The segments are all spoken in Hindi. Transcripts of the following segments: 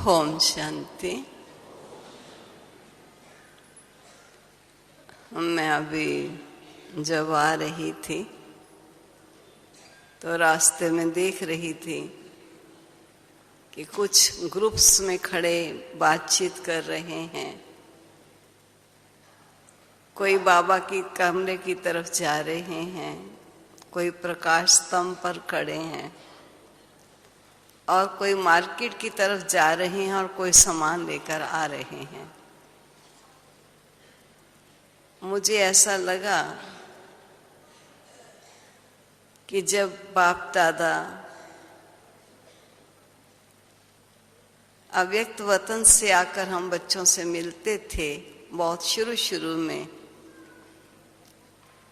ओम शांति। मैं अभी जब आ रही थी तो रास्ते में देख रही थी कि कुछ ग्रुप्स में खड़े बातचीत कर रहे हैं। कोई बाबा की कमरे की तरफ जा रहे हैं, कोई प्रकाश स्तंभ पर खड़े हैं और कोई मार्केट की तरफ जा रहे हैं और कोई सामान लेकर आ रहे हैं। मुझे ऐसा लगा कि जब बाप दादा अव्यक्त वतन से आकर हम बच्चों से मिलते थे बहुत शुरू में,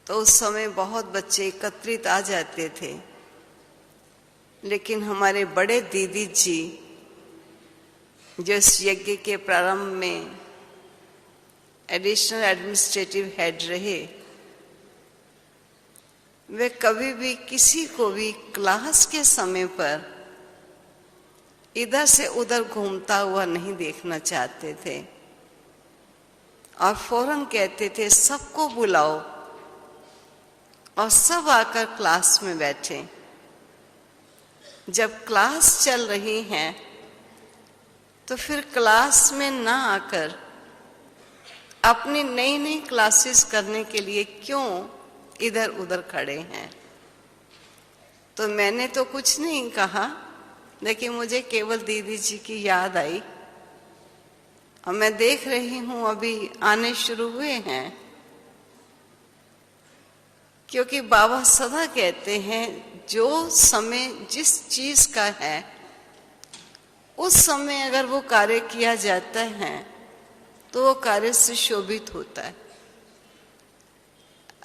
तो उस समय बहुत बच्चे एकत्रित आ जाते थे। लेकिन हमारे बड़े दीदी जी जो इस यज्ञ के प्रारंभ में एडिशनल एडमिनिस्ट्रेटिव हेड रहे, वे कभी भी किसी को भी क्लास के समय पर इधर से उधर घूमता हुआ नहीं देखना चाहते थे और फौरन कहते थे सबको बुलाओ और सब आकर क्लास में बैठे। जब क्लास चल रही है तो फिर क्लास में ना आकर अपनी नई क्लासेस करने के लिए क्यों इधर उधर खड़े हैं। तो मैंने तो कुछ नहीं कहा, लेकिन मुझे केवल दीदी जी की याद आई और मैं देख रही हूं अभी आने शुरू हुए हैं। क्योंकि बाबा सदा कहते हैं जो समय जिस चीज का है उस समय अगर वो कार्य किया जाता है तो वो कार्य से शोभित होता है।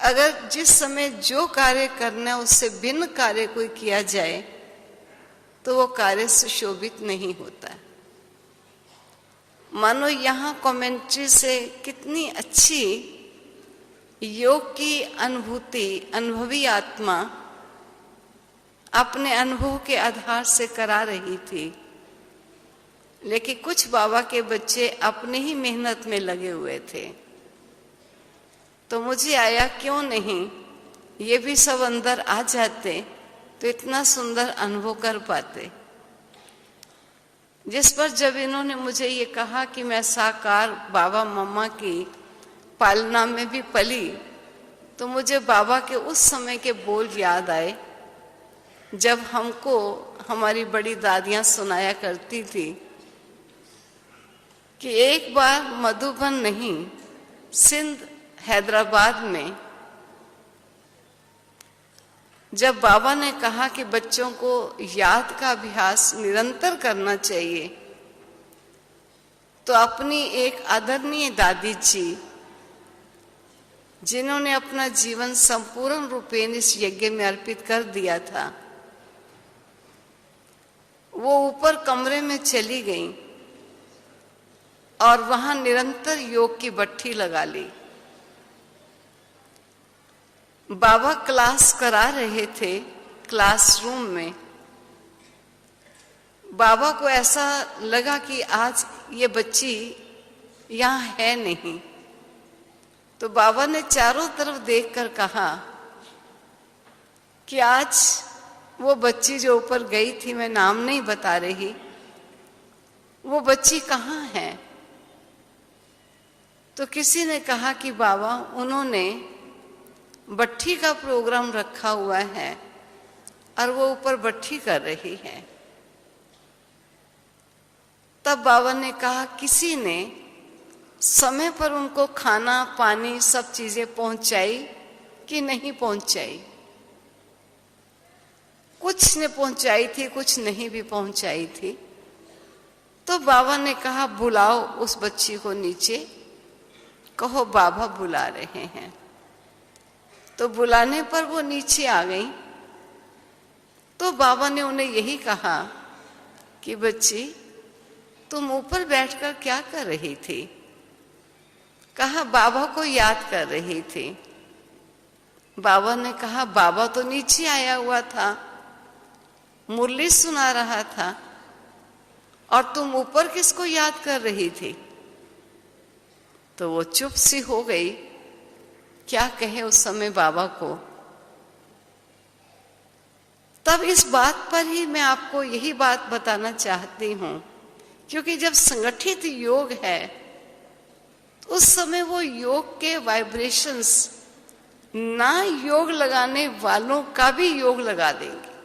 अगर जिस समय जो कार्य करना है उससे भिन्न कार्य कोई किया जाए तो वो कार्य से शोभित नहीं होता है। मानो यहाँ कमेंट्री से कितनी अच्छी योग की अनुभूति अनुभवी आत्मा अपने अनुभव के आधार से करा रही थी, लेकिन कुछ बाबा के बच्चे अपने ही मेहनत में लगे हुए थे। तो मुझे आया क्यों नहीं ये भी सब अंदर आ जाते तो इतना सुंदर अनुभव कर पाते। जिस पर जब इन्होंने मुझे ये कहा कि मैं साकार बाबा मम्मा की पालना में भी पली, तो मुझे बाबा के उस समय के बोल याद आए जब हमको हमारी बड़ी दादियां सुनाया करती थी कि एक बार मधुबन नहीं सिंध हैदराबाद में जब बाबा ने कहा कि बच्चों को याद का अभ्यास निरंतर करना चाहिए, तो अपनी एक आदरणीय दादी जी जिन्होंने अपना जीवन संपूर्ण रूपेण इस यज्ञ में अर्पित कर दिया था, वो ऊपर कमरे में चली गईं और वहां निरंतर योग की भट्ठी लगा ली। बाबा क्लास करा रहे थे क्लासरूम में। बाबा को ऐसा लगा कि आज ये बच्ची यहाँ है नहीं, तो बाबा ने चारों तरफ देखकर कहा कि आज वो बच्ची जो ऊपर गई थी, मैं नाम नहीं बता रही, वो बच्ची कहाँ है। तो किसी ने कहा कि बाबा उन्होंने भट्ठी का प्रोग्राम रखा हुआ है और वो ऊपर भट्ठी कर रही है। तब बाबा ने कहा किसी ने समय पर उनको खाना पानी सब चीजें पहुंचाई कि नहीं पहुंचाई। कुछ ने पहुंचाई थी, कुछ नहीं भी पहुंचाई थी। तो बाबा ने कहा बुलाओ उस बच्ची को नीचे, कहो बाबा बुला रहे हैं। तो बुलाने पर वो नीचे आ गई। तो बाबा ने उन्हें यही कहा कि बच्ची तुम ऊपर बैठकर क्या कर रही थी। कहा बाबा को याद कर रही थी। बाबा ने कहा बाबा तो नीचे आया हुआ था, मुरली सुना रहा था। और तुम ऊपर किसको याद कर रही थी? तो वो चुप सी हो गई, क्या कहे उस समय बाबा को। तब इस बात पर ही मैं आपको यही बात बताना चाहती हूं, क्योंकि जब संगठित योग है तो उस समय वो योग के वाइब्रेशंस ना योग लगाने वालों का भी योग लगा देंगे।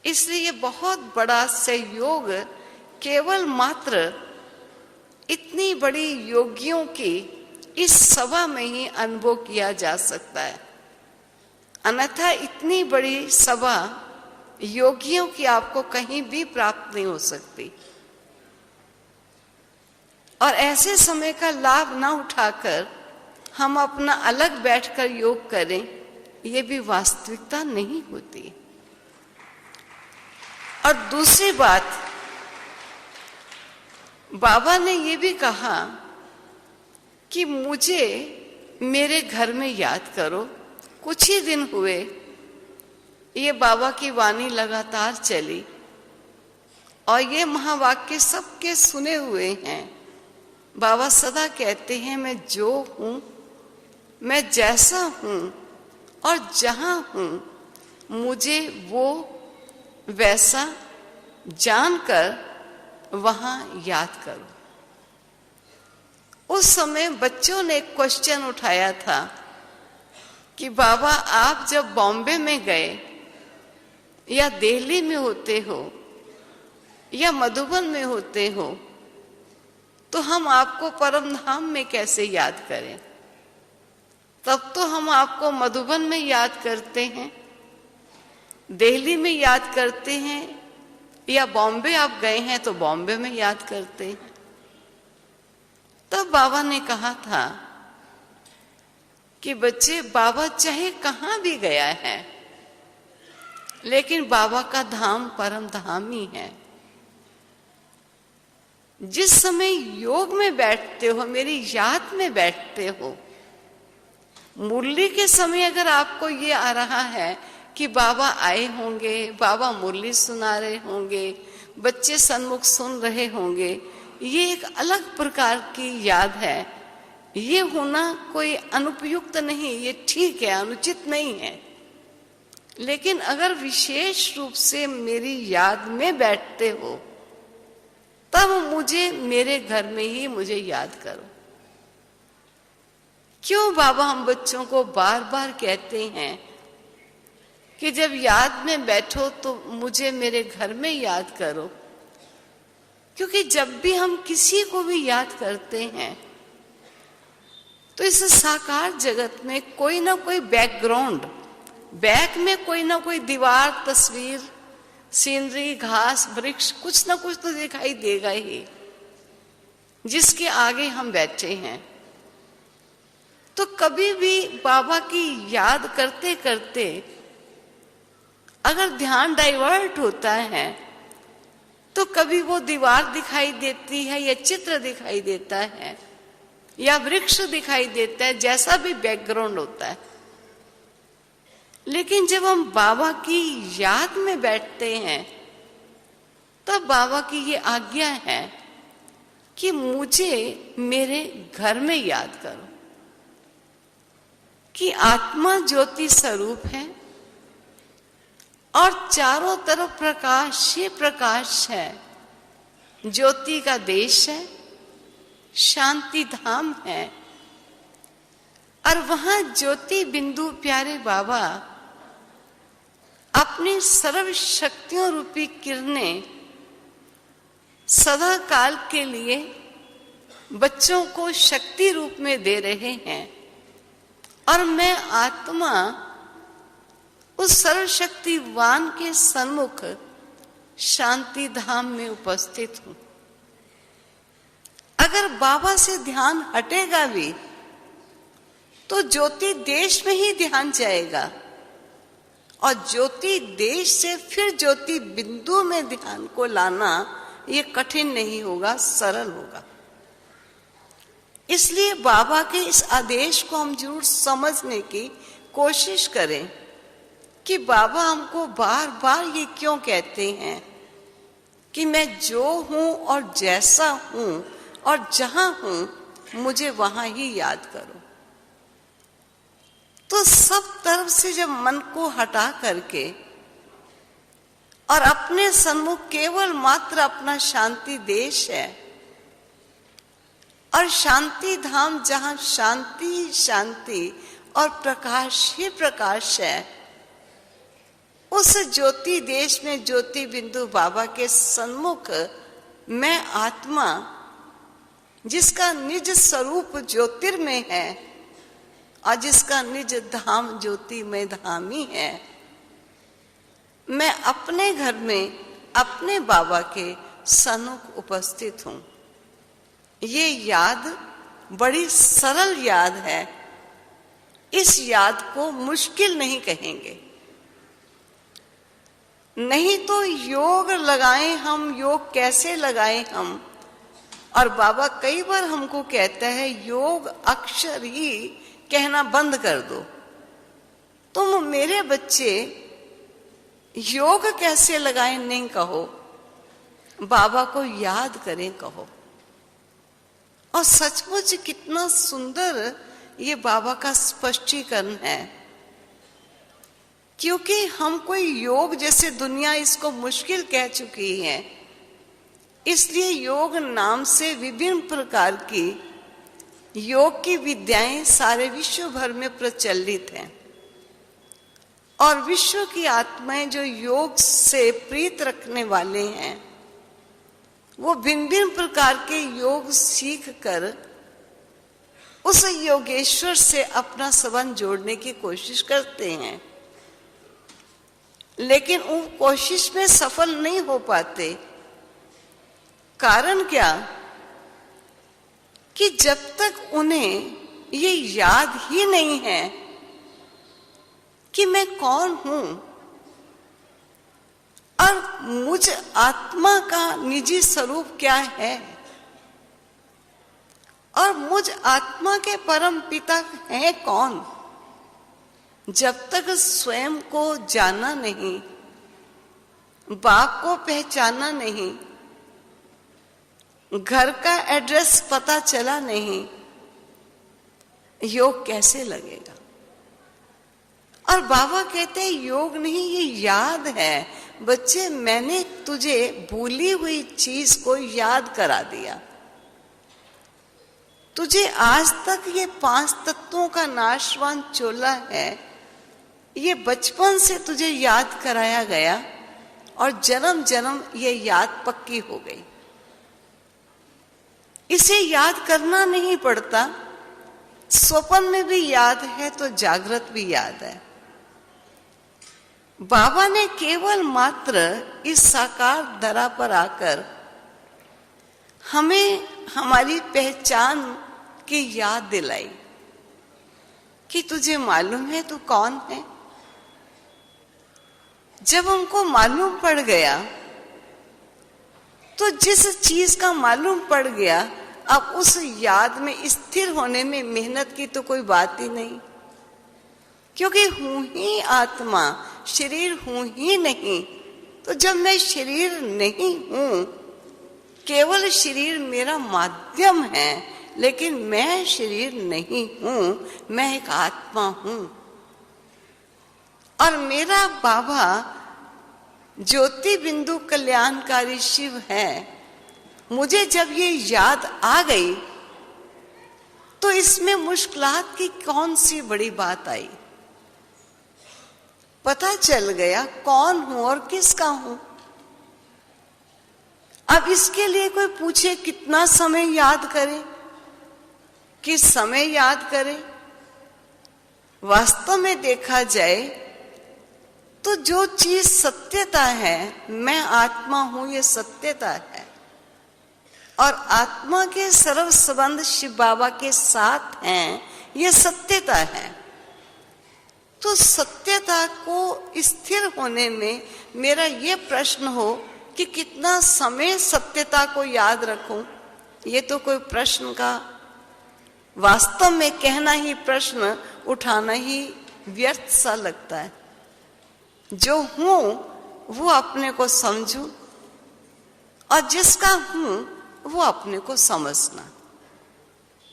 इसलिए ये बहुत बड़ा सहयोग केवल मात्र इतनी बड़ी योगियों की इस सभा में ही अनुभव किया जा सकता है, अन्यथा इतनी बड़ी सभा योगियों की आपको कहीं भी प्राप्त नहीं हो सकती। और ऐसे समय का लाभ ना उठाकर हम अपना अलग बैठकर योग करें, ये भी वास्तविकता नहीं होती। और दूसरी बात, बाबा ने ये भी कहा कि मुझे मेरे घर में याद करो। कुछ ही दिन हुए ये बाबा की वाणी लगातार चली और ये महावाक्य सबके सुने हुए हैं। बाबा सदा कहते हैं, मैं जो हूं, मैं जैसा हूं और जहां हूं, मुझे वो वैसा जानकर वहां याद करो। उस समय बच्चों ने एक क्वेश्चन उठाया था कि बाबा आप जब बॉम्बे में गए या दिल्ली में होते हो या मधुबन में होते हो, तो हम आपको परम धाम में कैसे याद करें? तब तो हम आपको मधुबन में याद करते हैं, दिल्ली में याद करते हैं, या बॉम्बे आप गए हैं तो बॉम्बे में याद करते हैं। तब बाबा ने कहा था कि बच्चे, बाबा चाहे कहां भी गया है, लेकिन बाबा का धाम परम धाम ही है। जिस समय योग में बैठते हो, मेरी याद में बैठते हो, मुरली के समय अगर आपको ये आ रहा है कि बाबा आए होंगे, बाबा मुरली सुना रहे होंगे, बच्चे सन्मुख सुन रहे होंगे, ये एक अलग प्रकार की याद है। ये होना कोई अनुपयुक्त नहीं, ये ठीक है, अनुचित नहीं है। लेकिन अगर विशेष रूप से मेरी याद में बैठते हो, तब मुझे मेरे घर में ही मुझे याद करो। क्यों बाबा हम बच्चों को बार बार कहते हैं कि जब याद में बैठो तो मुझे मेरे घर में याद करो? क्योंकि जब भी हम किसी को भी याद करते हैं तो इस साकार जगत में कोई ना कोई बैकग्राउंड, बैक में कोई ना कोई दीवार, तस्वीर, सीनरी, घास, वृक्ष, कुछ ना कुछ तो दिखाई देगा ही, जिसके आगे हम बैठे हैं। तो कभी भी बाबा की याद करते करते अगर ध्यान डाइवर्ट होता है तो कभी वो दीवार दिखाई देती है, या चित्र दिखाई देता है, या वृक्ष दिखाई देता है, जैसा भी बैकग्राउंड होता है। लेकिन जब हम बाबा की याद में बैठते हैं, तब बाबा की ये आज्ञा है कि मुझे मेरे घर में याद करो, कि आत्मा ज्योति स्वरूप है और चारों तरफ प्रकाश ही प्रकाश है। ज्योति का देश है, शांति धाम है, और वहां ज्योति बिंदु प्यारे बाबा अपनी सर्व शक्तियों रूपी किरणें सदा काल के लिए बच्चों को शक्ति रूप में दे रहे हैं। और मैं आत्मा उस सर्वशक्तिवान के सन्मुख शांति धाम में उपस्थित हूं। अगर बाबा से ध्यान हटेगा भी तो ज्योति देश में ही ध्यान जाएगा, और ज्योति देश से फिर ज्योति बिंदु में ध्यान को लाना ये कठिन नहीं होगा, सरल होगा। इसलिए बाबा के इस आदेश को हम जरूर समझने की कोशिश करें कि बाबा हमको बार बार ये क्यों कहते हैं कि मैं जो हूं और जैसा हूं और जहां हूं मुझे वहां ही याद करो। तो सब तरफ से जब मन को हटा करके और अपने सन्मुख केवल मात्र अपना शांति देश है, और शांति धाम जहां शांति शांति और प्रकाश ही प्रकाश है, उस ज्योति देश में ज्योति बिंदु बाबा के सन्मुख मैं आत्मा, जिसका निज स्वरूप ज्योतिर्मय है और जिसका निज धाम ज्योतिमय धाम ही है, मैं अपने घर में अपने बाबा के सन्मुख उपस्थित हूं। ये याद बड़ी सरल याद है। इस याद को मुश्किल नहीं कहेंगे। नहीं तो योग लगाएं हम, योग कैसे लगाएं हम। और बाबा कई बार हमको कहता है योग अक्षर ही कहना बंद कर दो। तुम मेरे बच्चे योग कैसे लगाएं नहीं कहो, बाबा को याद करें कहो। और सचमुच कितना सुंदर ये बाबा का स्पष्टीकरण है, क्योंकि हम कोई योग जैसे दुनिया इसको मुश्किल कह चुकी है, इसलिए योग नाम से विभिन्न प्रकार की योग की विद्याएं सारे विश्व भर में प्रचलित हैं। और विश्व की आत्माएं जो योग से प्रीत रखने वाले हैं, वो भिन्न भिन्न प्रकार के योग सीख कर उस योगेश्वर से अपना संबंध जोड़ने की कोशिश करते हैं, लेकिन वो कोशिश में सफल नहीं हो पाते। कारण क्या? कि जब तक उन्हें ये याद ही नहीं है कि मैं कौन हूं और मुझ आत्मा का निजी स्वरूप क्या है और मुझ आत्मा के परम पिता है कौन, जब तक स्वयं को जाना नहीं, बाप को पहचाना नहीं, घर का एड्रेस पता चला नहीं, योग कैसे लगेगा। और बाबा कहते हैं योग नहीं, ये याद है। बच्चे, मैंने तुझे भूली हुई चीज को याद करा दिया। तुझे आज तक ये 5 तत्वों का नाशवान चोला है, ये बचपन से तुझे याद कराया गया और जन्म जन्म ये याद पक्की हो गई। इसे याद करना नहीं पड़ता। स्वप्न में भी याद है तो जागृत भी याद है। बाबा ने केवल मात्र इस साकार धरा पर आकर हमें हमारी पहचान की याद दिलाई कि तुझे मालूम है तू कौन है। जब हमको मालूम पड़ गया तो जिस चीज का मालूम पड़ गया, अब उस याद में स्थिर होने में मेहनत की तो कोई बात ही नहीं, क्योंकि हूं ही आत्मा, शरीर हूं ही नहीं। तो जब मैं शरीर नहीं हूं, केवल शरीर मेरा माध्यम है, लेकिन मैं शरीर नहीं हूं, मैं एक आत्मा हूं। और मेरा बाबा ज्योति बिंदु कल्याणकारी शिव है। मुझे जब ये याद आ गई तो इसमें मुश्किलात की कौन सी बड़ी बात आई। पता चल गया कौन हूं और किसका हूं। अब इसके लिए कोई पूछे कितना समय याद करें, किस समय याद करें। वास्तव में देखा जाए तो जो चीज सत्यता है, मैं आत्मा हूं, ये सत्यता है। और आत्मा के सर्व संबंध शिव बाबा के साथ हैं, ये सत्यता है। तो सत्यता को स्थिर होने में मेरा ये प्रश्न हो कि कितना समय सत्यता को याद रखूं, ये तो कोई प्रश्न का, वास्तव में कहना ही प्रश्न उठाना ही व्यर्थ सा लगता है। जो हूं वो अपने को समझूं, और जिसका हूं वो अपने को समझना।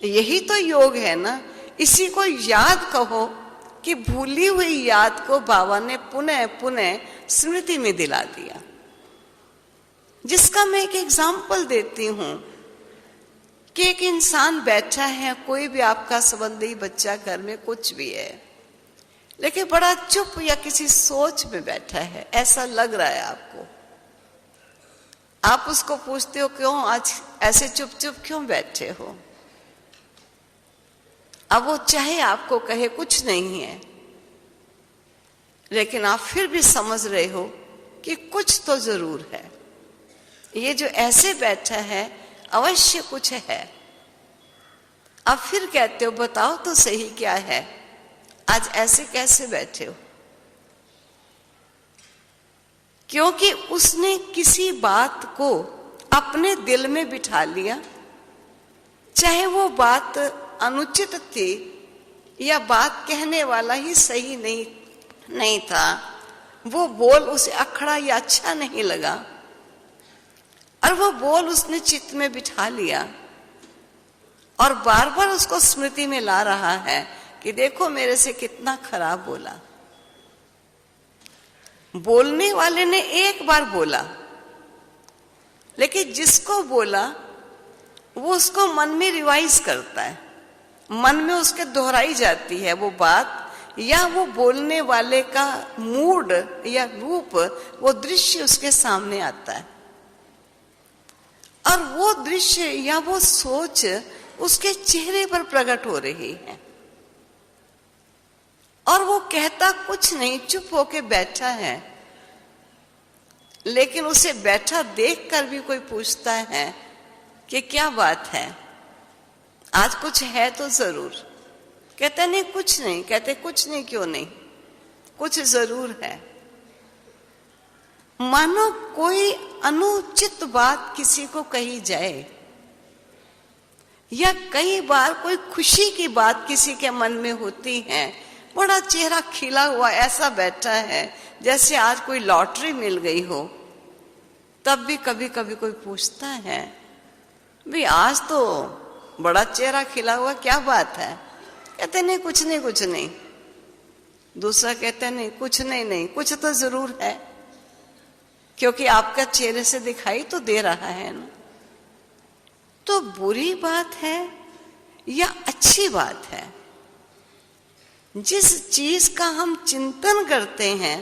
यही तो योग है ना। इसी को याद कहो कि भूली हुई याद को बाबा ने पुनः पुनः स्मृति में दिला दिया। जिसका मैं एक एग्जाम्पल देती हूं कि एक इंसान बैठा है, कोई भी आपका संबंधी, बच्चा, घर में कुछ भी है, लेकिन बड़ा चुप या किसी सोच में बैठा है, ऐसा लग रहा है आपको। आप उसको पूछते हो क्यों आज ऐसे चुप चुप क्यों बैठे हो? अब वो चाहे आपको कहे कुछ नहीं है, लेकिन आप फिर भी समझ रहे हो कि कुछ तो जरूर है। ये जो ऐसे बैठा है अवश्य कुछ है। अब फिर कहते हो बताओ तो सही क्या है, आज ऐसे कैसे बैठे हो? क्योंकि उसने किसी बात को अपने दिल में बिठा लिया, चाहे वो बात अनुचित थी या बात कहने वाला ही सही नहीं था, वो बोल उसे अखड़ा या अच्छा नहीं लगा, और वो बोल उसने चित्त में बिठा लिया और बार बार उसको स्मृति में ला रहा है कि देखो मेरे से कितना खराब बोला। बोलने वाले ने एक बार बोला, लेकिन जिसको बोला वो उसको मन में रिवाइज करता है, मन में उसके दोहराई जाती है वो बात, या वो बोलने वाले का मूड या रूप, वो दृश्य उसके सामने आता है, और वो दृश्य या वो सोच उसके चेहरे पर प्रकट हो रही है, और वो कहता कुछ नहीं, चुप होके बैठा है। लेकिन उसे बैठा देखकर भी कोई पूछता है कि क्या बात है, आज कुछ है तो जरूर। कहते नहीं कुछ नहीं, कहते कुछ नहीं क्यों नहीं, कुछ जरूर है। मानो कोई अनुचित बात किसी को कही जाए, या कई बार कोई खुशी की बात किसी के मन में होती है, बड़ा चेहरा खिला हुआ ऐसा बैठा है जैसे आज कोई लॉटरी मिल गई हो। तब भी कभी कभी कोई पूछता है भी आज तो बड़ा चेहरा खिला हुआ, क्या बात है? कहते नहीं कुछ नहीं कुछ नहीं। दूसरा कहते नहीं कुछ नहीं, कुछ तो जरूर है, क्योंकि आपका चेहरे से दिखाई तो दे रहा है ना। तो बुरी बात है या अच्छी बात है, जिस चीज का हम चिंतन करते हैं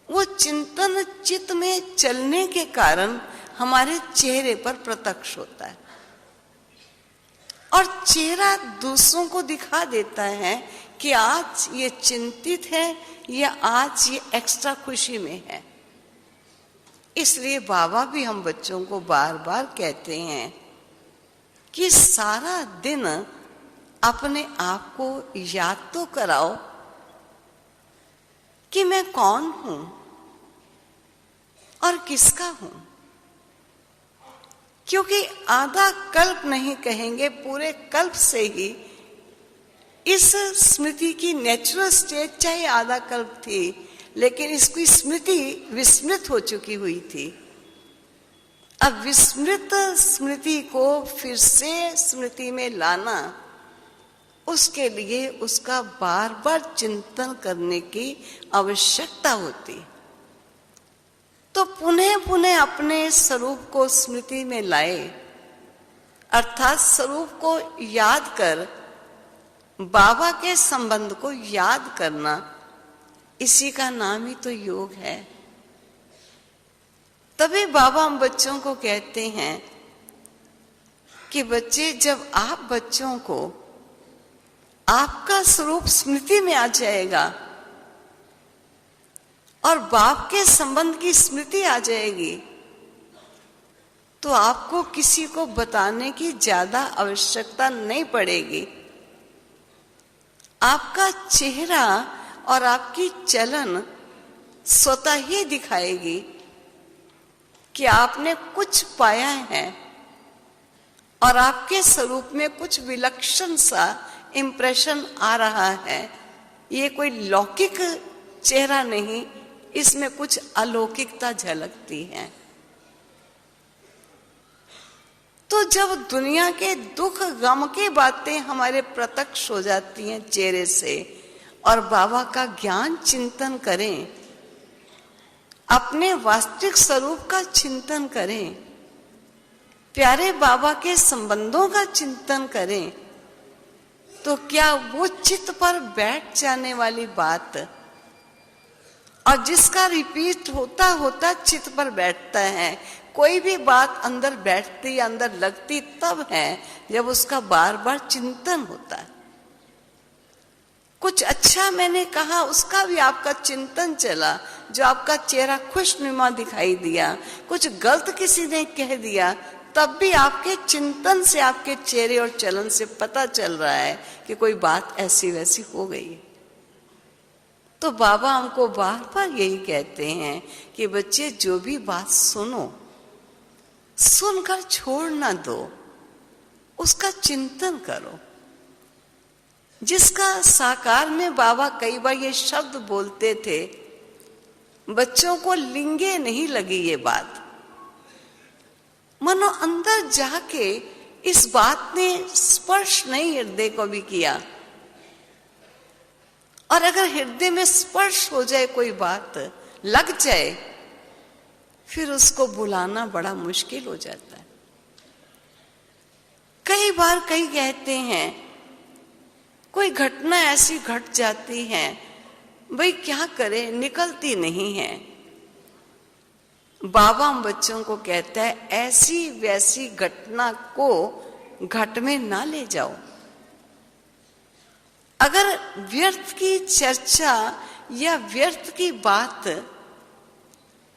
वो चिंतन चित्त में चलने के कारण हमारे चेहरे पर प्रत्यक्ष होता है, और चेहरा दूसरों को दिखा देता है कि आज ये चिंतित है या आज ये एक्स्ट्रा खुशी में है। इसलिए बाबा भी हम बच्चों को बार बार कहते हैं कि सारा दिन अपने आप को याद तो कराओ कि मैं कौन हूं और किसका हूं। क्योंकि आधा कल्प नहीं कहेंगे, पूरे कल्प से ही इस स्मृति की नेचुरल स्टेट चाहे आधा कल्प थी, लेकिन इसकी स्मृति विस्मृत हो चुकी हुई थी। अब विस्मृत स्मृति को फिर से स्मृति में लाना, उसके लिए उसका बार बार चिंतन करने की आवश्यकता होती। तो पुनः पुनः अपने स्वरूप को स्मृति में लाए, अर्थात स्वरूप को याद कर बाबा के संबंध को याद करना, इसी का नाम ही तो योग है। तभी बाबा हम बच्चों को कहते हैं कि बच्चे, जब आप बच्चों को आपका स्वरूप स्मृति में आ जाएगा और बाप के संबंध की स्मृति आ जाएगी, तो आपको किसी को बताने की ज्यादा आवश्यकता नहीं पड़ेगी। आपका चेहरा और आपकी चलन स्वतः ही दिखाएगी कि आपने कुछ पाया है और आपके स्वरूप में कुछ विलक्षण सा इंप्रेशन आ रहा है। ये कोई लौकिक चेहरा नहीं, इसमें कुछ अलौकिकता झलकती है। जब दुनिया के दुख गम की बातें हमारे प्रत्यक्ष हो जाती हैं चेहरे से, और बाबा का ज्ञान चिंतन करें, अपने वास्तविक स्वरूप का चिंतन करें, प्यारे बाबा के संबंधों का चिंतन करें, तो क्या वो चित्त पर बैठ जाने वाली बात, और जिसका रिपीट होता होता चित्त पर बैठता है, कोई भी बात अंदर बैठती अंदर लगती तब है जब उसका बार बार चिंतन होता है। कुछ अच्छा मैंने कहा, उसका भी आपका चिंतन चला, जो आपका चेहरा खुशनुमा दिखाई दिया, कुछ गलत किसी ने कह दिया, तब भी आपके चिंतन से, आपके चेहरे और चलन से पता चल रहा है कि कोई बात ऐसी वैसी हो गई है। तो बाबा हमको बार बार यही कहते हैं कि बच्चे, जो भी बात सुनो, सुनकर छोड़ ना दो, उसका चिंतन करो। जिसका साकार में बाबा कई बार ये शब्द बोलते थे, बच्चों को लिंगे नहीं लगी ये बात, मनो अंदर जाके इस बात ने स्पर्श नहीं हृदय को भी किया। और अगर हृदय में स्पर्श हो जाए, कोई बात लग जाए, फिर उसको बुलाना बड़ा मुश्किल हो जाता है। कई बार कई कहते हैं, कोई घटना ऐसी घट जाती है, भाई क्या करे, निकलती नहीं है। बाबा हम बच्चों को कहता है, ऐसी वैसी घटना को घट में ना ले जाओ। अगर व्यर्थ की चर्चा या व्यर्थ की बात,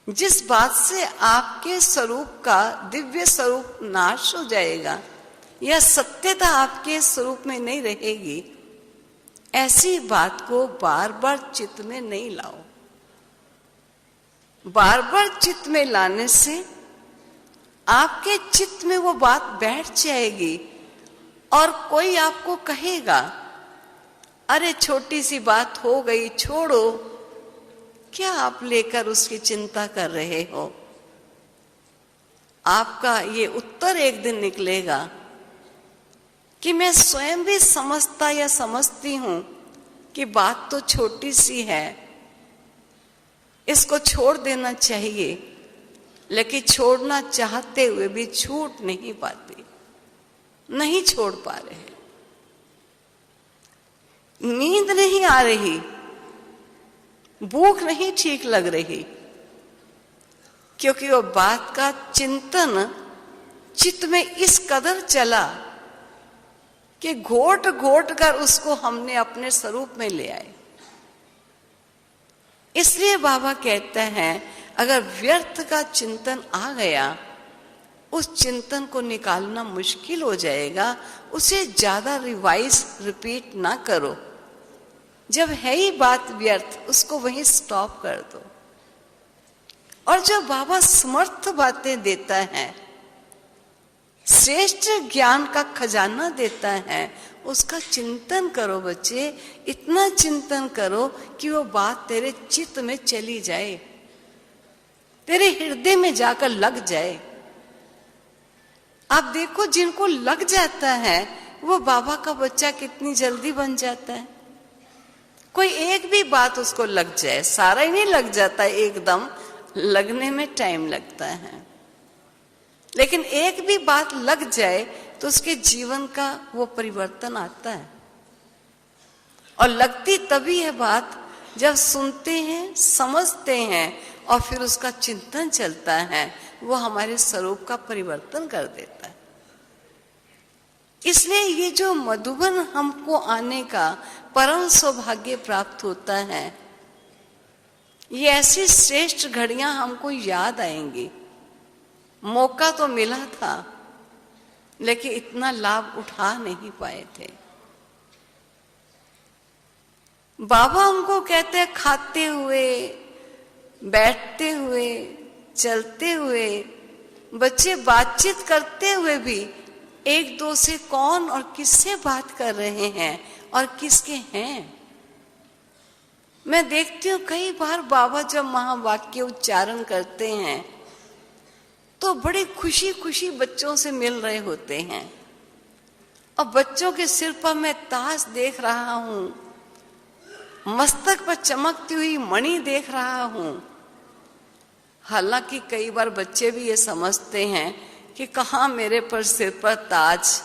जिस बात से आपके स्वरूप का दिव्य स्वरूप नाश हो जाएगा या सत्यता आपके स्वरूप में नहीं रहेगी, ऐसी बात को बार बार चित्त में नहीं लाओ। बार बार चित्त में लाने से आपके चित्त में वो बात बैठ जाएगी, और कोई आपको कहेगा, अरे छोटी सी बात हो गई, छोड़ो, क्या आप लेकर उसकी चिंता कर रहे हो। आपका ये उत्तर एक दिन निकलेगा कि मैं स्वयं भी समझता या समझती हूं कि बात तो छोटी सी है, इसको छोड़ देना चाहिए, लेकिन छोड़ना चाहते हुए भी छूट नहीं पाती, नहीं छोड़ पा रहे, नींद नहीं आ रही, भूख नहीं ठीक लग रही, क्योंकि वो बात का चिंतन चित्त में इस कदर चला कि घोट घोट कर उसको हमने अपने स्वरूप में ले आए। इसलिए बाबा कहते हैं, अगर व्यर्थ का चिंतन आ गया, उस चिंतन को निकालना मुश्किल हो जाएगा, उसे ज्यादा रिवाइज रिपीट ना करो। जब है ही बात व्यर्थ, उसको वहीं स्टॉप कर दो। और जब बाबा समर्थ बातें देता है, श्रेष्ठ ज्ञान का खजाना देता है, उसका चिंतन करो बच्चे, इतना चिंतन करो कि वो बात तेरे चित्त में चली जाए, तेरे हृदय में जाकर लग जाए। आप देखो, जिनको लग जाता है वो बाबा का बच्चा कितनी जल्दी बन जाता है। कोई एक भी बात उसको लग जाए, सारा ही नहीं लग जाता एकदम, लगने में टाइम लगता है, लेकिन एक भी बात लग जाए तो उसके जीवन का वो परिवर्तन आता है। और लगती तभी है बात जब सुनते हैं, समझते हैं, और फिर उसका चिंतन चलता है, वो हमारे स्वरूप का परिवर्तन कर देता है। इसलिए ये जो मधुबन हमको आने का परम सौभाग्य प्राप्त होता है, ये ऐसी श्रेष्ठ घड़ियां हमको याद आएंगी। मौका तो मिला था, लेकिन इतना लाभ उठा नहीं पाए थे। बाबा हमको कहते हैं, खाते हुए, बैठते हुए, चलते हुए, बच्चे बातचीत करते हुए भी एक दो से कौन और किससे बात कर रहे हैं और किसके हैं। मैं देखती हूँ कई बार बाबा जब महावाक्य उच्चारण करते हैं तो बड़ी खुशी खुशी बच्चों से मिल रहे होते हैं, और बच्चों के सिर पर मैं ताज देख रहा हूं, मस्तक पर चमकती हुई मणि देख रहा हूं। हालांकि कई बार बच्चे भी ये समझते हैं कि कहाँ मेरे पर सिर पर ताज,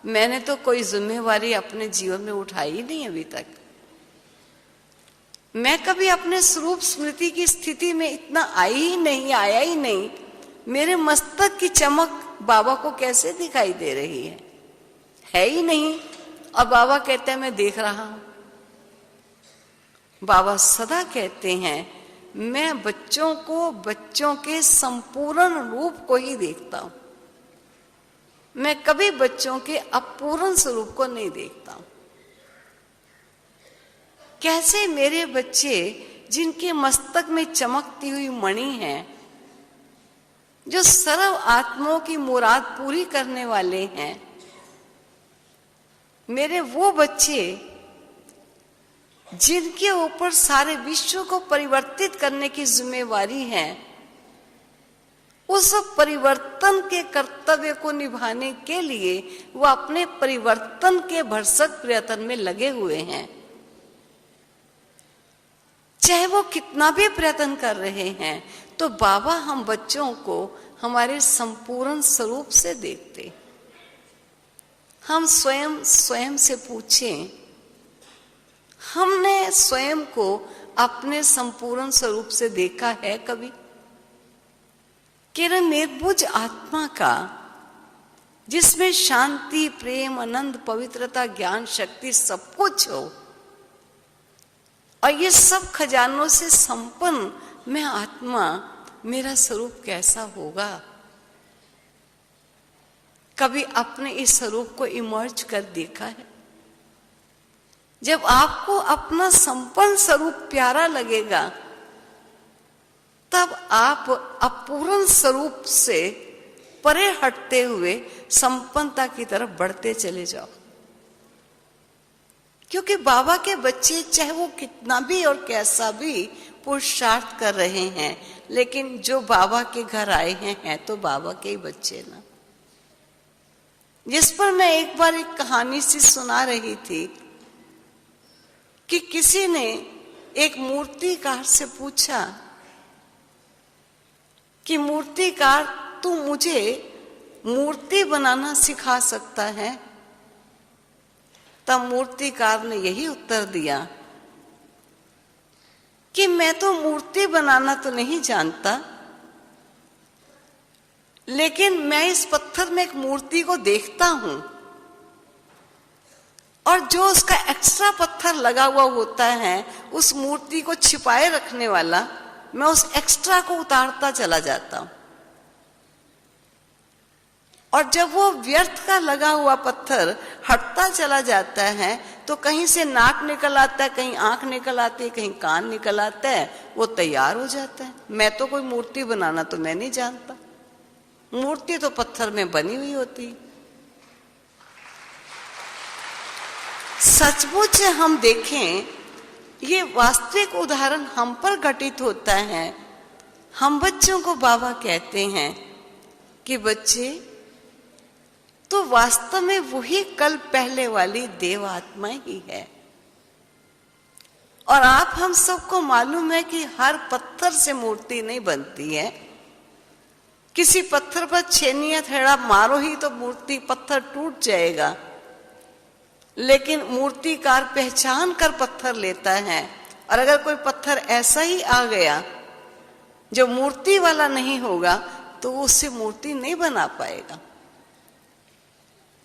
मैंने तो कोई जिम्मेवारी अपने जीवन में उठाई ही नहीं अभी तक। मैं कभी अपने स्वरूप स्मृति की स्थिति में इतना आया ही नहीं। मेरे मस्तक की चमक बाबा को कैसे दिखाई दे रही है ही नहीं, और बाबा कहते हैं मैं देख रहा हूं। बाबा सदा कहते हैं मैं बच्चों को बच्चों के संपूर्ण रूप को ही देखता हूं, मैं कभी बच्चों के अपूर्ण स्वरूप को नहीं देखता हूं। कैसे मेरे बच्चे जिनके मस्तक में चमकती हुई मणि है, जो सर्व आत्माओं की मुराद पूरी करने वाले हैं, मेरे वो बच्चे जिनके ऊपर सारे विश्व को परिवर्तित करने की जिम्मेवारी है, उस परिवर्तन के कर्तव्य को निभाने के लिए वो अपने परिवर्तन के भरसक प्रयत्न में लगे हुए हैं। चाहे वो कितना भी प्रयत्न कर रहे हैं, तो बाबा हम बच्चों को हमारे संपूर्ण स्वरूप से देखते। हम स्वयं से पूछें, हमने स्वयं को अपने संपूर्ण स्वरूप से देखा है कभी? कि निर्बुझ आत्मा का, जिसमें शांति, प्रेम, आनंद, पवित्रता, ज्ञान, शक्ति सब कुछ हो, और ये सब खजानों से संपन्न मैं आत्मा, मेरा स्वरूप कैसा होगा? कभी अपने इस स्वरूप को इमर्ज कर देखा है? जब आपको अपना संपन्न स्वरूप प्यारा लगेगा, तब आप अपूर्ण स्वरूप से परे हटते हुए संपन्नता की तरफ बढ़ते चले जाओ। क्योंकि बाबा के बच्चे चाहे वो कितना भी और कैसा भी पुरुषार्थ कर रहे हैं, लेकिन जो बाबा के घर आए हैं तो बाबा के ही बच्चे ना। जिस पर मैं एक बार एक कहानी सी सुना रही थी कि किसी ने एक मूर्तिकार से पूछा कि मूर्तिकार, तू मुझे मूर्ति बनाना सिखा सकता है? तब मूर्तिकार ने यही उत्तर दिया कि मैं तो मूर्ति बनाना तो नहीं जानता, लेकिन मैं इस पत्थर में एक मूर्ति को देखता हूं, और जो उसका एक्स्ट्रा पत्थर लगा हुआ होता है, उस मूर्ति को छिपाए रखने वाला, मैं उस एक्स्ट्रा को उतारता चला जाता हूं। और जब वो व्यर्थ का लगा हुआ पत्थर हटता चला जाता है, तो कहीं से नाक निकल आता है, कहीं आंख निकल आती है, कहीं कान निकल आता है, वो तैयार हो जाता है। मैं तो कोई मूर्ति बनाना तो मैं नहीं जानता, मूर्ति तो पत्थर में बनी हुई होती है। सचमुच हम देखें, ये वास्तविक उदाहरण हम पर घटित होता है। हम बच्चों को बाबा कहते हैं कि बच्चे, तो वास्तव में वही कल पहले वाली देव आत्मा ही है। और आप हम सबको मालूम है कि हर पत्थर से मूर्ति नहीं बनती है। किसी पत्थर पर छेनी थेड़ा मारो ही तो मूर्ति, पत्थर टूट जाएगा। लेकिन मूर्तिकार पहचान कर पत्थर लेता है, और अगर कोई पत्थर ऐसा ही आ गया जो मूर्ति वाला नहीं होगा, तो वो उससे मूर्ति नहीं बना पाएगा।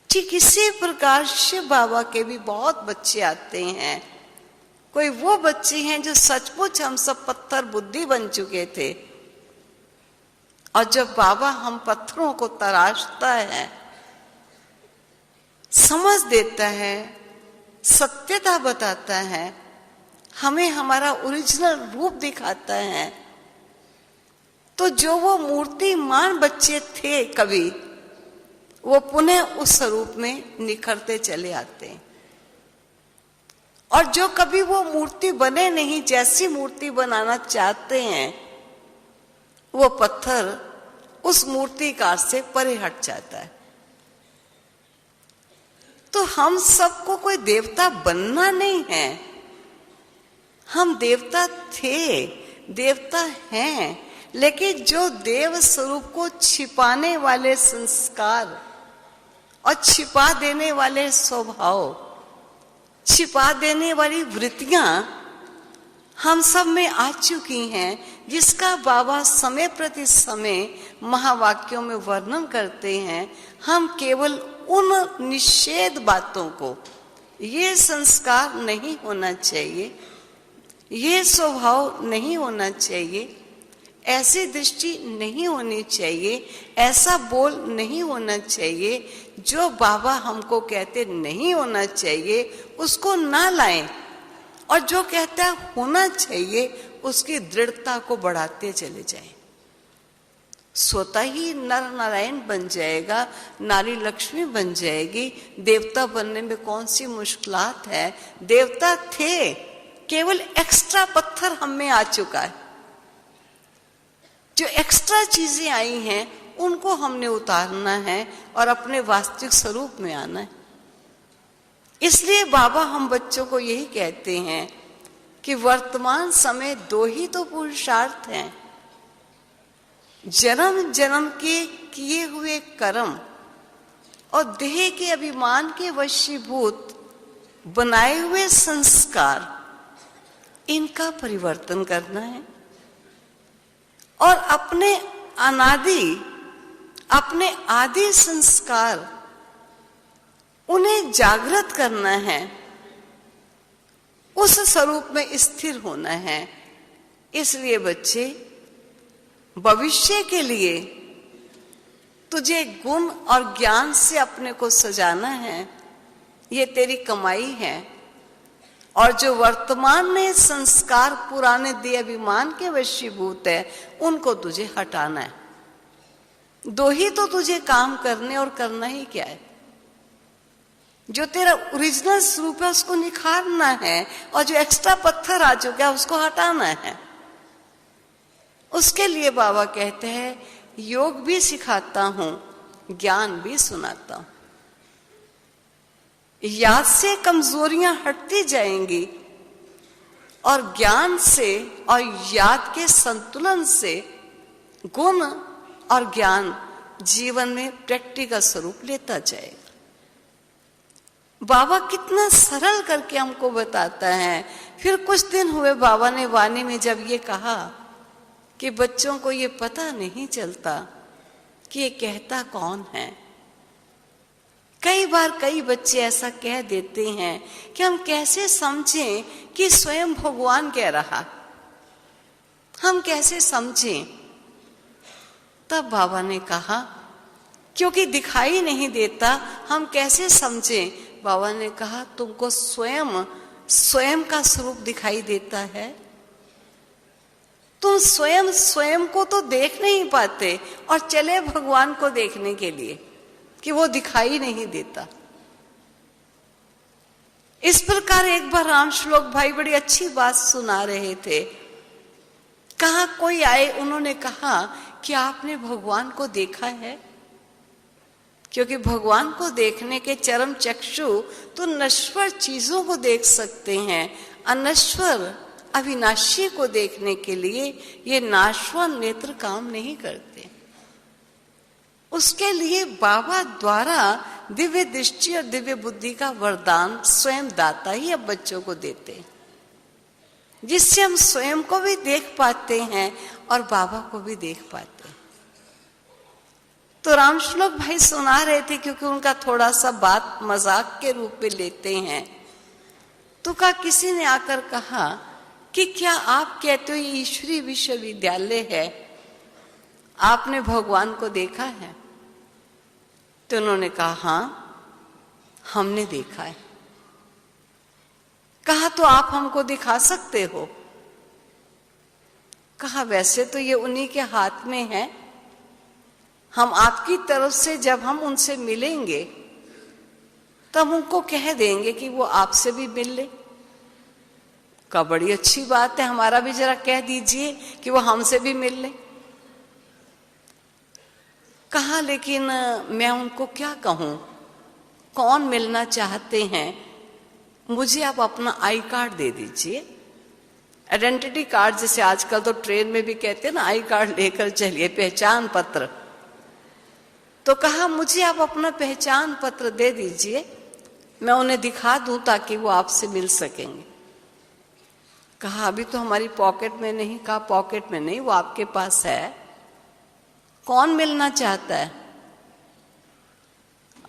ठीक इसी प्रकार शिव बाबा के भी बहुत बच्चे आते हैं। कोई वो बच्चे हैं जो सचमुच हम सब पत्थर बुद्धि बन चुके थे, और जब बाबा हम पत्थरों को तराशता है, समझ देता है, सत्यता बताता है, हमें हमारा ओरिजिनल रूप दिखाता है, तो जो वो मूर्तिमान बच्चे थे कभी, वो पुनः उस स्वरूप में निखरते चले आते हैं। और जो कभी वो मूर्ति बने नहीं, जैसी मूर्ति बनाना चाहते हैं, वो पत्थर उस मूर्तिकार से परे हट जाता है। तो हम सबको कोई देवता बनना नहीं है, हम देवता थे, देवता हैं, लेकिन जो देव स्वरूप को छिपाने वाले संस्कार और छिपा देने वाले स्वभाव, छिपा देने वाली वृत्तियां हम सब में आ चुकी हैं, जिसका बाबा समय प्रति समय महावाक्यों में वर्णन करते हैं। हम केवल उन निषेध बातों को, ये संस्कार नहीं होना चाहिए, ये स्वभाव नहीं होना चाहिए, ऐसी दृष्टि नहीं होनी चाहिए, ऐसा बोल नहीं होना चाहिए, जो बाबा हमको कहते नहीं होना चाहिए उसको ना लाएं, और जो कहता होना चाहिए उसकी दृढ़ता को बढ़ाते चले जाएं। स्वतः ही नर नारायण बन जाएगा, नारी लक्ष्मी बन जाएगी। देवता बनने में कौन सी मुश्किलात है? देवता थे, केवल एक्स्ट्रा पत्थर हम में आ चुका है। जो एक्स्ट्रा चीजें आई हैं उनको हमने उतारना है और अपने वास्तविक स्वरूप में आना है। इसलिए बाबा हम बच्चों को यही कहते हैं कि वर्तमान समय दो ही तो पुरुषार्थ हैं, जन्म जन्म के किए हुए कर्म और देह के अभिमान के वशीभूत बनाए हुए संस्कार, इनका परिवर्तन करना है और अपने आदि संस्कार उन्हें जागृत करना है, उस स्वरूप में स्थिर होना है। इसलिए बच्चे, भविष्य के लिए तुझे गुण और ज्ञान से अपने को सजाना है, ये तेरी कमाई है। और जो वर्तमान में संस्कार पुराने देह अभिमान के वशीभूत है, उनको तुझे हटाना है। दो ही तो तुझे काम करने और करना ही क्या है? जो तेरा ओरिजिनल स्वरूप है उसको निखारना है, और जो एक्स्ट्रा पत्थर आ चुका है उसको हटाना है। उसके लिए बाबा कहते हैं, योग भी सिखाता हूं, ज्ञान भी सुनाता हूं। याद से कमजोरियां हटती जाएंगी और ज्ञान से और याद के संतुलन से गुण और ज्ञान जीवन में प्रैक्टिकल स्वरूप लेता जाएगा। बाबा कितना सरल करके हमको बताता है। फिर कुछ दिन हुए बाबा ने वाणी में जब ये कहा कि बच्चों को ये पता नहीं चलता कि ये कहता कौन है। कई बार कई बच्चे ऐसा कह देते हैं कि हम कैसे समझें कि स्वयं भगवान कह रहा, हम कैसे समझें? तब बाबा ने कहा, क्योंकि दिखाई नहीं देता, हम कैसे समझें? बाबा ने कहा, तुमको स्वयं का स्वरूप दिखाई देता है, तुम स्वयं को तो देख नहीं पाते और चले भगवान को देखने के लिए कि वो दिखाई नहीं देता। इस प्रकार एक बार राम श्लोक भाई बड़ी अच्छी बात सुना रहे थे। कहा कोई आए, उन्होंने कहा कि आपने भगवान को देखा है? क्योंकि भगवान को देखने के चरम चक्षु तो नश्वर चीजों को देख सकते हैं, अनश्वर अविनाशी को देखने के लिए ये नाशवान नेत्र काम नहीं करते। उसके लिए बाबा द्वारा दिव्य दृष्टि और दिव्य बुद्धि का वरदान स्वयं दाता ही अब बच्चों को देते हैं, जिससे हम स्वयं को भी देख पाते हैं और बाबा को भी देख पाते हैं। तो राम श्लोक भाई सुना रहे थे, क्योंकि उनका थोड़ा सा बात मजाक के रूप में लेते हैं। तो किसी ने आकर कहा कि क्या आप कहते हो ये ईश्वरीय विश्वविद्यालय है, आपने भगवान को देखा है? तो उन्होंने कहा हाँ, हमने देखा है। कहा तो आप हमको दिखा सकते हो? कहा वैसे तो ये उन्हीं के हाथ में है, हम आपकी तरफ से जब हम उनसे मिलेंगे तब उनको कह देंगे कि वो आपसे भी मिल ले। का बड़ी अच्छी बात है, हमारा भी जरा कह दीजिए कि वो हमसे भी मिल ले। कहा लेकिन मैं उनको क्या कहूं, कौन मिलना चाहते हैं, मुझे आप अपना आई कार्ड दे दीजिए, आइडेंटिटी कार्ड, जैसे आजकल तो ट्रेन में भी कहते हैं ना आई कार्ड लेकर चलिए, पहचान पत्र। तो कहा मुझे आप अपना पहचान पत्र दे दीजिए, मैं उन्हें दिखा दूं ताकि वो आपसे मिल सकेंगे। कहा अभी तो हमारी पॉकेट में नहीं। कहा पॉकेट में नहीं, वो आपके पास है, कौन मिलना चाहता है?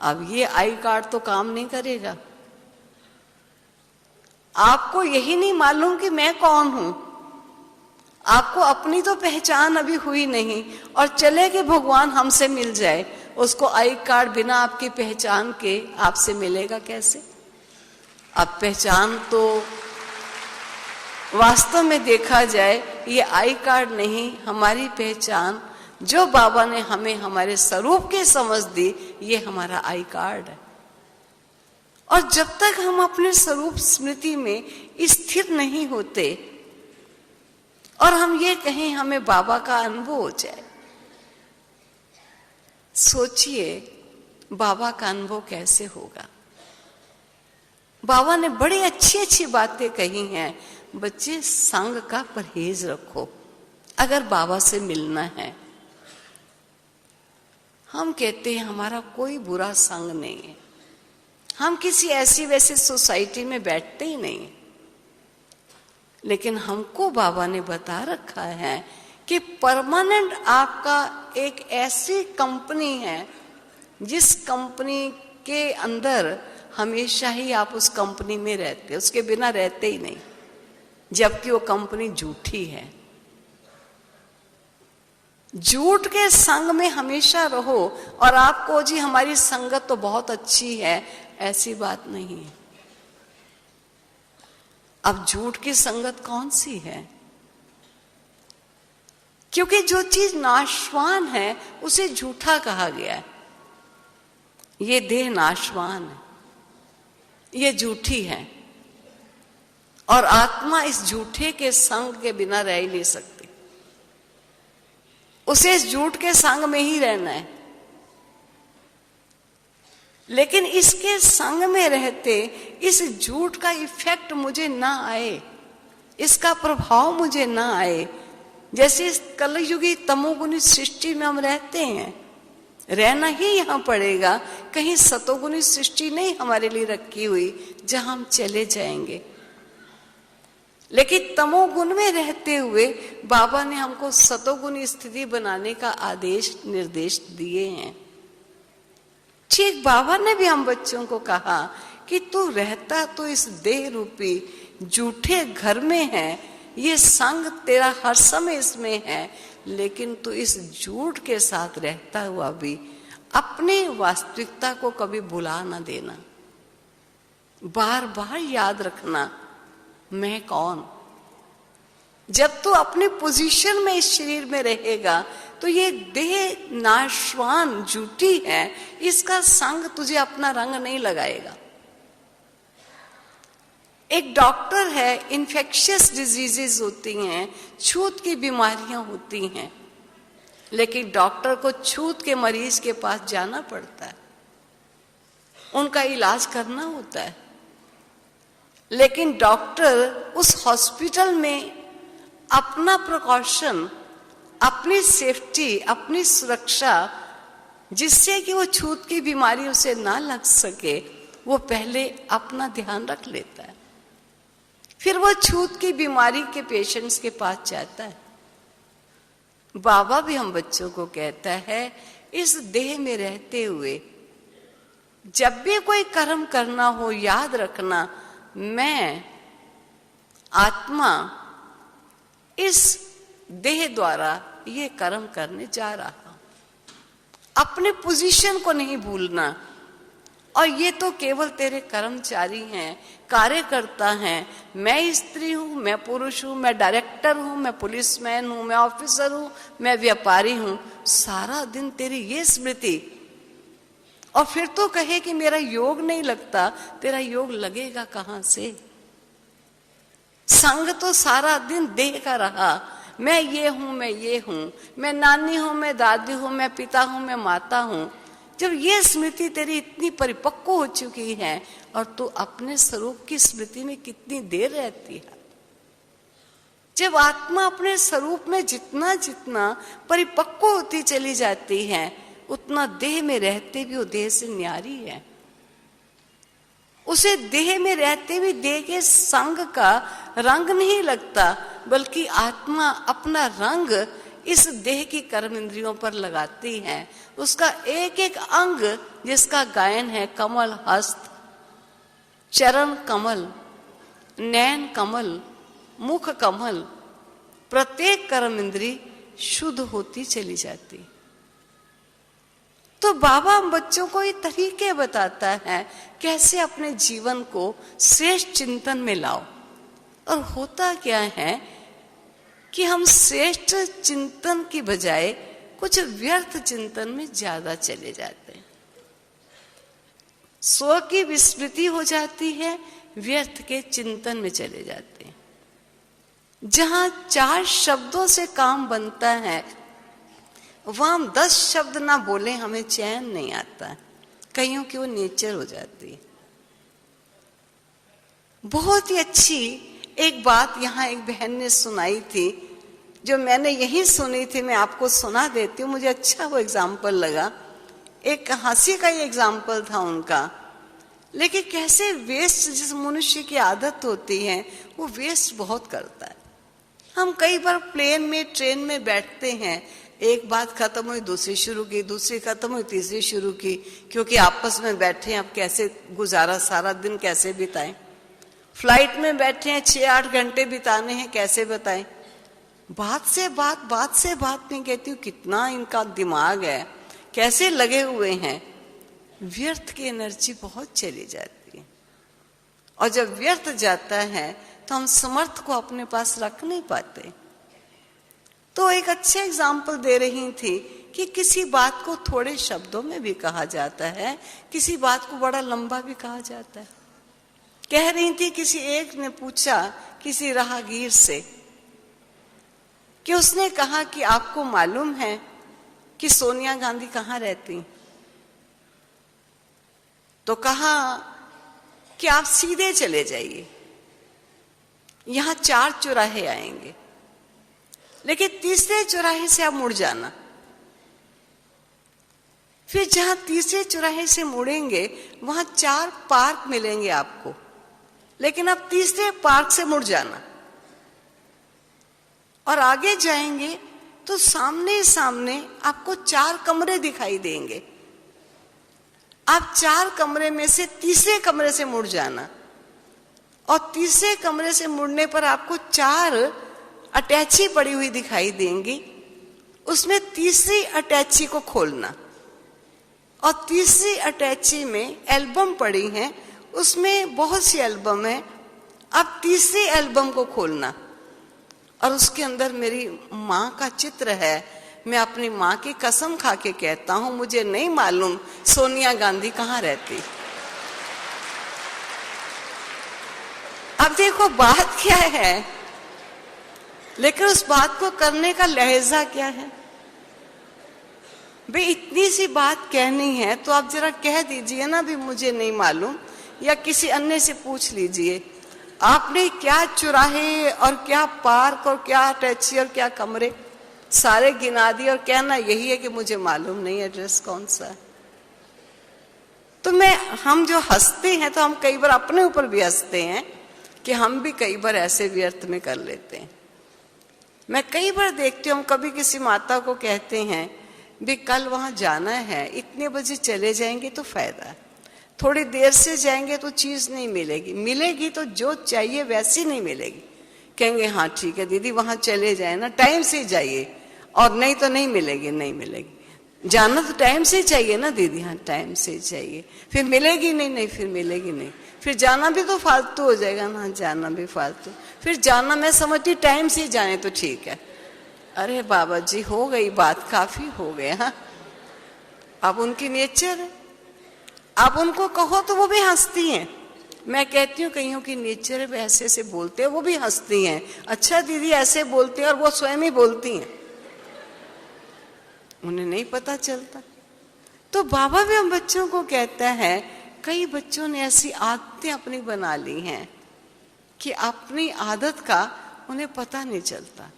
अब ये आई कार्ड तो काम नहीं करेगा। आपको यही नहीं मालूम कि मैं कौन हूं, आपको अपनी तो पहचान अभी हुई नहीं, और चले कि भगवान हमसे मिल जाए, उसको आई कार्ड बिना आपकी पहचान के आपसे मिलेगा कैसे? अब पहचान तो वास्तव में देखा जाए ये आई कार्ड नहीं, हमारी पहचान जो बाबा ने हमें हमारे स्वरूप की समझ दी, ये हमारा आई कार्ड है। और जब तक हम अपने स्वरूप स्मृति में स्थिर नहीं होते और हम ये कहें हमें बाबा का अनुभव हो जाए, सोचिए बाबा का अनुभव कैसे होगा। बाबा ने बड़ी अच्छी अच्छी बातें कही हैं। बच्चे संग का परहेज रखो अगर बाबा से मिलना है। हम कहते हैं हमारा कोई बुरा संग नहीं है, हम किसी ऐसी वैसी सोसाइटी में बैठते ही नहीं, लेकिन हमको बाबा ने बता रखा है कि परमानेंट आपका एक ऐसी कंपनी है जिस कंपनी के अंदर हमेशा ही आप उस कंपनी में रहते, उसके बिना रहते ही नहीं, जबकि वो कंपनी झूठी है। झूठ के संग में हमेशा रहो और आपको जी हमारी संगत तो बहुत अच्छी है, ऐसी बात नहीं है। अब झूठ की संगत कौन सी है? क्योंकि जो चीज नाशवान है उसे झूठा कहा गया है। ये देह नाशवान है, ये झूठी है, और आत्मा इस झूठे के संग के बिना रह ही नहीं सकती। उसे इस झूठ के संग में ही रहना है। लेकिन इसके संग में रहते इस झूठ का इफेक्ट मुझे ना आए, इसका प्रभाव मुझे ना आए। जैसे इस कलयुगी तमोगुनी सृष्टि में हम रहते हैं, रहना ही यहां पड़ेगा, कहीं सतोगुनी सृष्टि नहीं हमारे लिए रखी हुई जहां हम चले जाएंगे। लेकिन तमोगुण में रहते हुए बाबा ने हमको सतोगुनी स्थिति बनाने का आदेश निर्देश दिए हैं। ठीक बाबा ने भी हम बच्चों को कहा कि तू रहता तो इस देह रूपी झूठे घर में है, ये संग तेरा हर समय इसमें है, लेकिन तू इस झूठ के साथ रहता हुआ भी अपनी वास्तविकता को कभी भुला ना देना। बार बार याद रखना मैं कौन। जब तू अपनी पोजीशन में इस शरीर में रहेगा तो ये देह नाशवान झूठी है, इसका संग तुझे अपना रंग नहीं लगाएगा। एक डॉक्टर है, इन्फेक्शियस डिजीजेस होती हैं, छूत की बीमारियां होती हैं, लेकिन डॉक्टर को छूत के मरीज के पास जाना पड़ता है, उनका इलाज करना होता है। लेकिन डॉक्टर उस हॉस्पिटल में अपना प्रिकॉशन, अपनी सेफ्टी, अपनी सुरक्षा, जिससे कि वो छूत की बीमारी उसे ना लग सके, वो पहले अपना ध्यान रख लेता है, फिर वो छूत की बीमारी के पेशेंट्स के पास जाता है। बाबा भी हम बच्चों को कहता है इस देह में रहते हुए जब भी कोई कर्म करना हो, याद रखना मैं आत्मा इस देह द्वारा ये कर्म करने जा रहा हूं। अपने पोजीशन को नहीं भूलना। और ये तो केवल तेरे कर्मचारी हैं, कार्यकर्ता हैं। मैं स्त्री हूं, मैं पुरुष हूं, मैं डायरेक्टर हूं, मैं पुलिसमैन हूं, मैं ऑफिसर हूं, मैं व्यापारी हूं। सारा दिन तेरी ये स्मृति, और फिर तो कहे कि मेरा योग नहीं लगता। तेरा योग लगेगा कहां से? संग तो सारा दिन देह का रहा, मैं ये हूं, मैं ये हूं, मैं नानी हूं, मैं दादी हूं, मैं पिता हूं, मैं माता हूं, जब ये स्मृति तेरी इतनी परिपक्व हो चुकी है और तू अपने स्वरूप की स्मृति में कितनी देर रहती है। जब आत्मा अपने स्वरूप में जितना जितना परिपक्व होती चली जाती है, उतना देह में रहते भी वो देह से न्यारी है। उसे देह में रहते भी देह के संग का रंग नहीं लगता, बल्कि आत्मा अपना रंग इस देह की कर्म इंद्रियों पर लगाती है। उसका एक एक अंग जिसका गायन है, कमल हस्त, चरण कमल, नैन कमल, मुख कमल, प्रत्येक कर्म इंद्री शुद्ध होती चली जाती। तो बाबा बच्चों को ये तरीके बताता है कैसे अपने जीवन को श्रेष्ठ चिंतन में लाओ। और होता क्या है कि हम श्रेष्ठ चिंतन की बजाय कुछ व्यर्थ चिंतन में ज्यादा चले जाते हैं। स्व की विस्मृति हो जाती है, व्यर्थ के चिंतन में चले जाते हैं। जहां 4 शब्दों से काम बनता है, वहां हम 10 शब्द ना बोले हमें चैन नहीं आता है। कईयों की वो नेचर हो जाती है। बहुत ही अच्छी एक बात यहाँ एक बहन ने सुनाई थी, जो मैंने यही सुनी थी, मैं आपको सुना देती हूँ। मुझे अच्छा वो एग्जाम्पल लगा। एक हंसी का ही एग्जाम्पल था उनका, लेकिन कैसे वेस्ट जिस मनुष्य की आदत होती है वो वेस्ट बहुत करता है। हम कई बार प्लेन में, ट्रेन में बैठते हैं, एक बात खत्म हुई दूसरी शुरू की, दूसरी खत्म हुई तीसरी शुरू की, क्योंकि आपस में बैठे हैं, अब कैसे गुजारा सारा दिन कैसे बिताएं। फ्लाइट में बैठे हैं, 6-8 घंटे बिताने हैं, कैसे बताएं। बात से बात नहीं कहती हूँ, कितना इनका दिमाग है, कैसे लगे हुए हैं। व्यर्थ की एनर्जी बहुत चली जाती है, और जब व्यर्थ जाता है तो हम समर्थ को अपने पास रख नहीं पाते। तो एक अच्छे एग्जाम्पल दे रही थी कि किसी बात को थोड़े शब्दों में भी कहा जाता है, किसी बात को बड़ा लंबा भी कहा जाता है। कह रही थी, किसी एक ने पूछा किसी राहगीर से कि उसने कहा कि आपको मालूम है कि सोनिया गांधी कहाँ रहती? तो कहा कि आप सीधे चले जाइए, यहां 4 चौराहे आएंगे, लेकिन तीसरे चौराहे से आप मुड़ जाना। फिर जहां तीसरे चौराहे से मुड़ेंगे वहां 4 पार्क मिलेंगे आपको, लेकिन आप तीसरे पार्क से मुड़ जाना। और आगे जाएंगे तो सामने सामने आपको 4 कमरे दिखाई देंगे। आप 4 कमरे में से तीसरे कमरे से मुड़ जाना, और तीसरे कमरे से मुड़ने पर आपको 4 अटैची पड़ी हुई दिखाई देंगी। उसमें तीसरी अटैची को खोलना, और तीसरी अटैची में एल्बम पड़ी हैं, उसमें बहुत सी एल्बम है। अब तीसरी एल्बम को खोलना, और उसके अंदर मेरी माँ का चित्र है। मैं अपनी माँ की कसम खा के कहता हूं, मुझे नहीं मालूम सोनिया गांधी कहाँ रहती। अब देखो बात क्या है, लेकिन उस बात को करने का लहजा क्या है। भाई इतनी सी बात कहनी है तो आप जरा कह दीजिए ना भी मुझे नहीं मालूम, या किसी अन्य से पूछ लीजिए आपने क्या चौराहे और क्या पार्क और क्या टैक्सी और क्या कमरे सारे गिना दिए, और कहना यही है कि मुझे मालूम नहीं एड्रेस कौन सा है। तो हम जो हंसते हैं तो हम कई बार अपने ऊपर भी हंसते हैं कि हम भी कई बार ऐसे व्यर्थ में कर लेते हैं। मैं कई बार देखती हूँ, हम कभी किसी माता को कहते हैं भी कल वहां जाना है, इतने बजे चले जाएंगे तो फायदा है, थोड़ी देर से जाएंगे तो चीज नहीं मिलेगी, मिलेगी तो जो चाहिए वैसी नहीं मिलेगी। कहेंगे हाँ ठीक है दीदी वहां चले जाए ना, टाइम से जाइए, और नहीं तो नहीं मिलेगी, नहीं मिलेगी। जाना तो टाइम से चाहिए ना दीदी, हाँ टाइम से चाहिए, फिर मिलेगी नहीं, नहीं फिर मिलेगी नहीं, फिर जाना भी तो फालतू हो जाएगा ना, जाना भी फालतू, फिर जाना मैं समझती टाइम से जाने तो ठीक है। अरे बाबा जी हो गई बात, काफी हो गया। अब उनकी नेचर है, आप उनको कहो तो वो भी हंसती हैं, मैं कहती हूँ कईयों की नेचर है, ऐसे ऐसे बोलते हैं, वो भी हंसती हैं, अच्छा दीदी ऐसे बोलते हैं, और वो स्वयं ही बोलती हैं, उन्हें नहीं पता चलता। तो बाबा भी हम बच्चों को कहता है, कई बच्चों ने ऐसी आदतें अपनी बना ली हैं कि अपनी आदत का उन्हें पता नहीं चलता।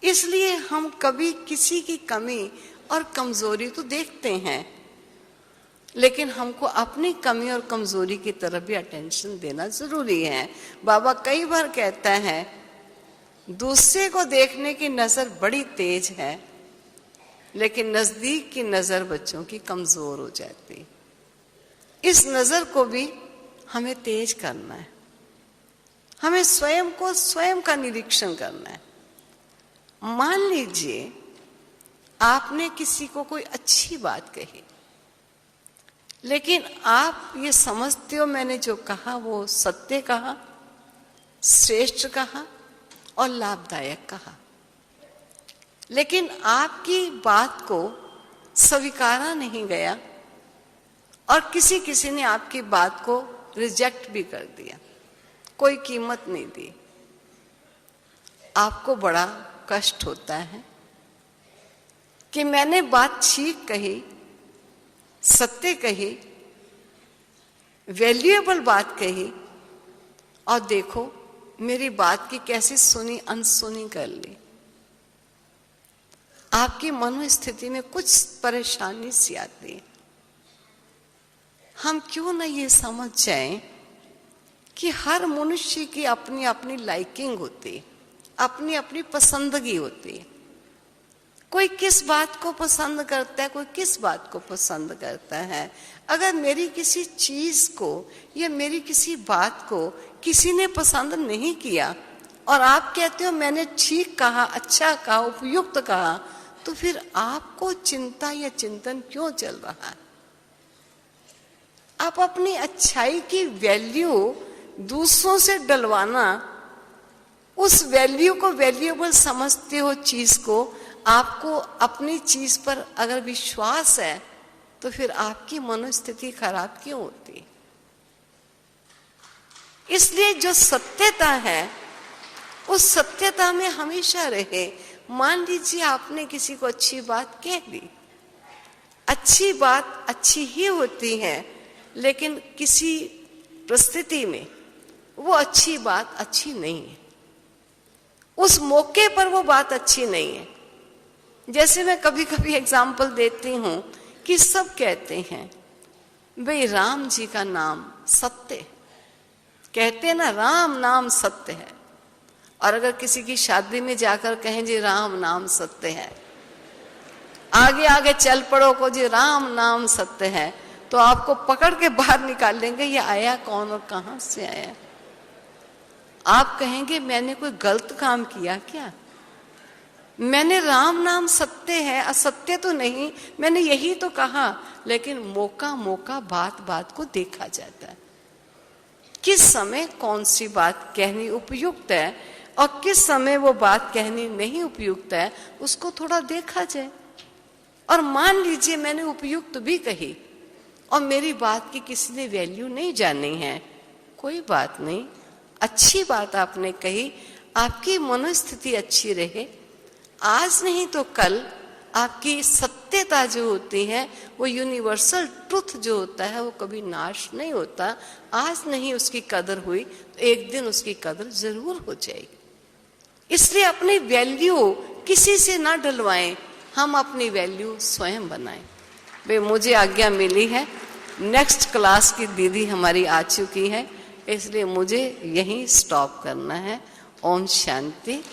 इसलिए हम कभी किसी की कमी और कमजोरी तो देखते हैं, लेकिन हमको अपनी कमी और कमजोरी की तरफ भी अटेंशन देना जरूरी है। बाबा कई बार कहता है, दूसरे को देखने की नजर बड़ी तेज है, लेकिन नजदीक की नजर बच्चों की कमजोर हो जाती। इस नजर को भी हमें तेज करना है, हमें स्वयं को, स्वयं का निरीक्षण करना है। मान लीजिए आपने किसी को कोई अच्छी बात कही, लेकिन आप ये समझते हो मैंने जो कहा वो सत्य कहा, श्रेष्ठ कहा और लाभदायक कहा, लेकिन आपकी बात को स्वीकारा नहीं गया और किसी किसी ने आपकी बात को रिजेक्ट भी कर दिया, कोई कीमत नहीं दी। आपको बड़ा कष्ट होता है कि मैंने बात ठीक कही, सत्य कही, वैल्यूएबल बात कही, और देखो मेरी बात की कैसी सुनी अनसुनी कर ली। आपकी मनोस्थिति में कुछ परेशानी सी आती है। हम क्यों ना ये समझ जाएं कि हर मनुष्य की अपनी अपनी लाइकिंग होती है, अपनी अपनी पसंदगी होती है। कोई किस बात को पसंद करता है, कोई किस बात को पसंद करता है। अगर मेरी किसी चीज को या मेरी किसी बात को किसी ने पसंद नहीं किया और आप कहते हो मैंने ठीक कहा, अच्छा कहा, उपयुक्त कहा, तो फिर आपको चिंता या चिंतन क्यों चल रहा है? आप अपनी अच्छाई की वैल्यू दूसरों से डलवाना, उस वैल्यू को वैल्यूएबल समझते हो चीज को, आपको अपनी चीज पर अगर विश्वास है तो फिर आपकी मनोस्थिति खराब क्यों होती? इसलिए जो सत्यता है उस सत्यता में हमेशा रहे। मान लीजिए आपने किसी को अच्छी बात कह दी, अच्छी बात अच्छी ही होती है, लेकिन किसी परिस्थिति में वो अच्छी बात अच्छी नहीं है, उस मौके पर वो बात अच्छी नहीं है। जैसे मैं कभी कभी एग्जाम्पल देती हूं कि सब कहते हैं भाई राम जी का नाम सत्य, कहते हैं ना राम नाम सत्य है, और अगर किसी की शादी में जाकर कहें जी राम नाम सत्य है, आगे आगे चल पड़ो को जी राम नाम सत्य है, तो आपको पकड़ के बाहर निकाल लेंगे ये आया कौन और कहां से आया। आप कहेंगे मैंने कोई गलत काम किया क्या? मैंने राम नाम सत्य है, असत्य तो नहीं, मैंने यही तो कहा, लेकिन मौका मौका बात बात को देखा जाता है। किस समय कौन सी बात कहनी उपयुक्त है और किस समय वो बात कहनी नहीं उपयुक्त है, उसको थोड़ा देखा जाए। और मान लीजिए मैंने उपयुक्त भी कही और मेरी बात की किसी ने वैल्यू नहीं जानी है, कोई बात नहीं, अच्छी बात आपने कही, आपकी मनोस्थिति अच्छी रहे, आज नहीं तो कल आपकी सत्यता जो होती है, वो यूनिवर्सल ट्रुथ जो होता है, वो कभी नाश नहीं होता। आज नहीं उसकी कदर हुई तो एक दिन उसकी कदर जरूर हो जाएगी। इसलिए अपनी वैल्यू किसी से ना डलवाएं, हम अपनी वैल्यू स्वयं बनाएं। वे मुझे आज्ञा मिली है, नेक्स्ट क्लास की दीदी हमारी आ चुकी है, इसलिए मुझे यहीं स्टॉप करना है। ओम शांति।